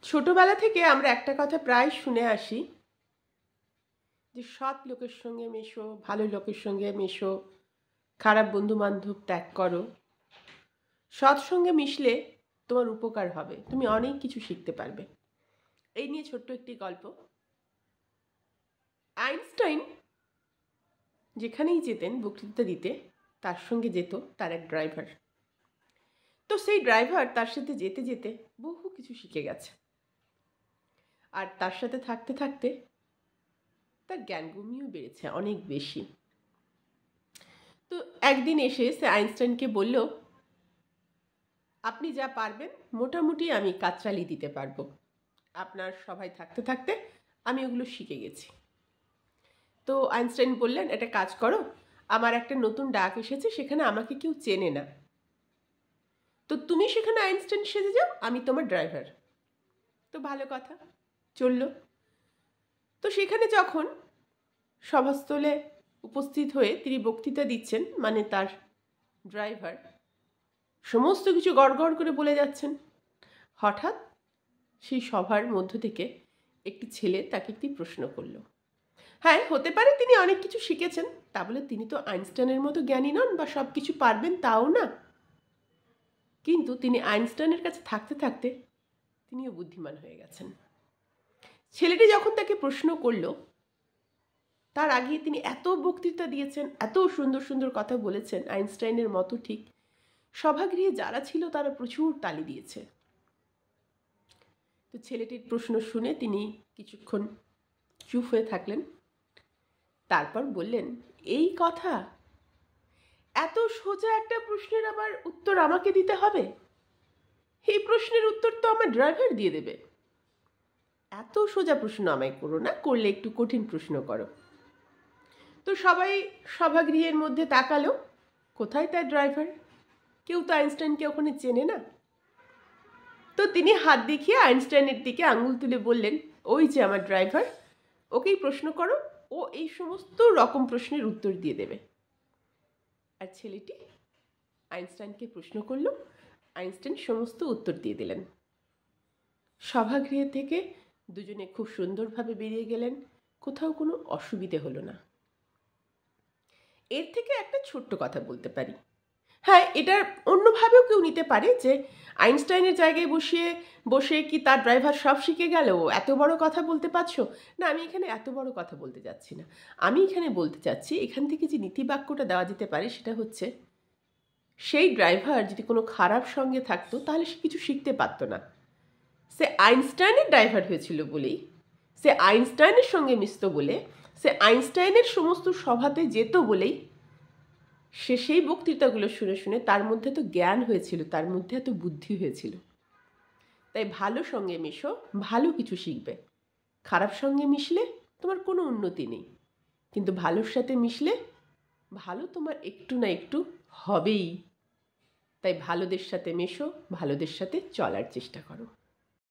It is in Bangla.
ছোটবেলা থেকে আমরা একটা কথা প্রায় শুনে আসি যে সৎ লোকের সঙ্গে মেশো, ভালো লোকের সঙ্গে মেশো, খারাপ বন্ধু বান্ধব ত্যাগ করো। সৎ সঙ্গে মিশলে তোমার উপকার হবে, তুমি অনেক কিছু শিখতে পারবে। এই নিয়ে ছোট্ট একটি গল্প। আইনস্টাইন যেখানেই যেতেন বক্তৃতা দিতে, তার সঙ্গে যেত তার এক ড্রাইভার। তো সেই ড্রাইভার তার সাথে যেতে যেতে বহু কিছু শিখে গেছে, আর তার সাথে থাকতে থাকতে তার জ্ঞানভূমিও বেড়েছে অনেক বেশি। তো একদিন এসে সে আইনস্টাইনকে বলল, আপনি যা পারবেন মোটামুটি আমি কাজ চালিয়ে দিতে পারবো। আপনার সবাই থাকতে থাকতে আমি ওগুলো শিখে গেছি। তো আইনস্টাইন বললেন, একটা কাজ করো, আমার একটা নতুন ডাক এসেছে, সেখানে আমাকে কেউ চেনে না, তো তুমি সেখানে আইনস্টাইন সেজে যাও, আমি তোমার ড্রাইভার। তো ভালো কথা, চলল। তো সেখানে যখন সভাস্থলে উপস্থিত হয়ে তিনি বক্তৃতা দিচ্ছেন, মানে তার ড্রাইভার সমস্ত কিছু গড়গড় করে বলে যাচ্ছেন, হঠাৎ সেই সভার মধ্য থেকে একটি ছেলে তাকে একটি প্রশ্ন করল। হ্যাঁ, হতে পারে তিনি অনেক কিছু শিখেছেন, তা বলে তিনি তো আইনস্টাইনের মতো জ্ঞানী নন বা সব কিছু পারবেন তাও না, কিন্তু তিনি আইনস্টাইনের কাছে থাকতে থাকতে তিনিও বুদ্ধিমান হয়ে গেছেন। ছেলেটি যখন তাকে প্রশ্ন করল, তার আগে তিনি এত বক্তৃতা দিয়েছেন, এত সুন্দর সুন্দর কথা বলেছেন আইনস্টাইনের মতো, ঠিক সভাগৃহে যারা ছিল তারা প্রচুর তালি দিয়েছে। তো ছেলেটির প্রশ্ন শুনে তিনি কিছুক্ষণ চুপ হয়ে থাকলেন, তারপর বললেন, এই কথা, এত সোজা একটা প্রশ্নের আবার উত্তর আমাকে দিতে হবে? এই প্রশ্নের উত্তর তো আমার ড্রাইভার দিয়ে দেবে। এত সোজা প্রশ্ন আমায় করো না, করলে একটু কঠিন প্রশ্ন করো। তো সবাই সভাগৃহের মধ্যে তাকালো, কোথায় তার ড্রাইভার? কেউ তো আইনস্টাইনকে ওখানে চেনে না। তো তিনি হাত দেখিয়ে আইনস্টাইনের দিকে আঙুল তুলে বললেন, ওই যে আমার ড্রাইভার, ওকেই প্রশ্ন করো, ও এই সমস্ত রকম প্রশ্নের উত্তর দিয়ে দেবে। আর ছেলেটি আইনস্টাইনকে প্রশ্ন করলো, আইনস্টাইন সমস্ত উত্তর দিয়ে দিলেন। সভাগৃহ থেকে দুজনে খুব সুন্দরভাবে বেরিয়ে গেলেন, কোথাও কোনো অসুবিধে হলো না। এর থেকে একটা ছোট্ট কথা বলতে পারি। হ্যাঁ, এটার অন্যভাবেও কেউ নিতে পারে যে আইনস্টাইনের জায়গায় বসে কি তার ড্রাইভার সব শিখে গেল, এত বড় কথা বলতে পারছো না। আমি এখানে এত বড় কথা বলতে যাচ্ছি না। আমি এখানে বলতে চাচ্ছি, এখান থেকে যে নীতিবাক্যটা দেওয়া যেতে পারে সেটা হচ্ছে, সেই ড্রাইভার যদি কোনো খারাপ সঙ্গে থাকতো তাহলে সে কিছু শিখতে পারতো না। সে আইনস্টাইনের ড্রাইভার হয়েছিল বলেই, সে আইনস্টাইনের সঙ্গে মিশত বলে, সে আইনস্টাইনের সমস্ত সভাতে যেত বলেই সে সেই বক্তৃতাগুলো শুনে শুনে তার মধ্যে তো জ্ঞান হয়েছিল, তার মধ্যে এত বুদ্ধি হয়েছিল। তাই ভালো সঙ্গে মিশো, ভালো কিছু শিখবে। খারাপ সঙ্গে মিশলে তোমার কোনো উন্নতি নেই, কিন্তু ভালোর সাথে মিশলে ভালো তোমার একটু না একটু হবেই। তাই ভালোদের সাথে মেশো, ভালোদের সাথে চলার চেষ্টা করো।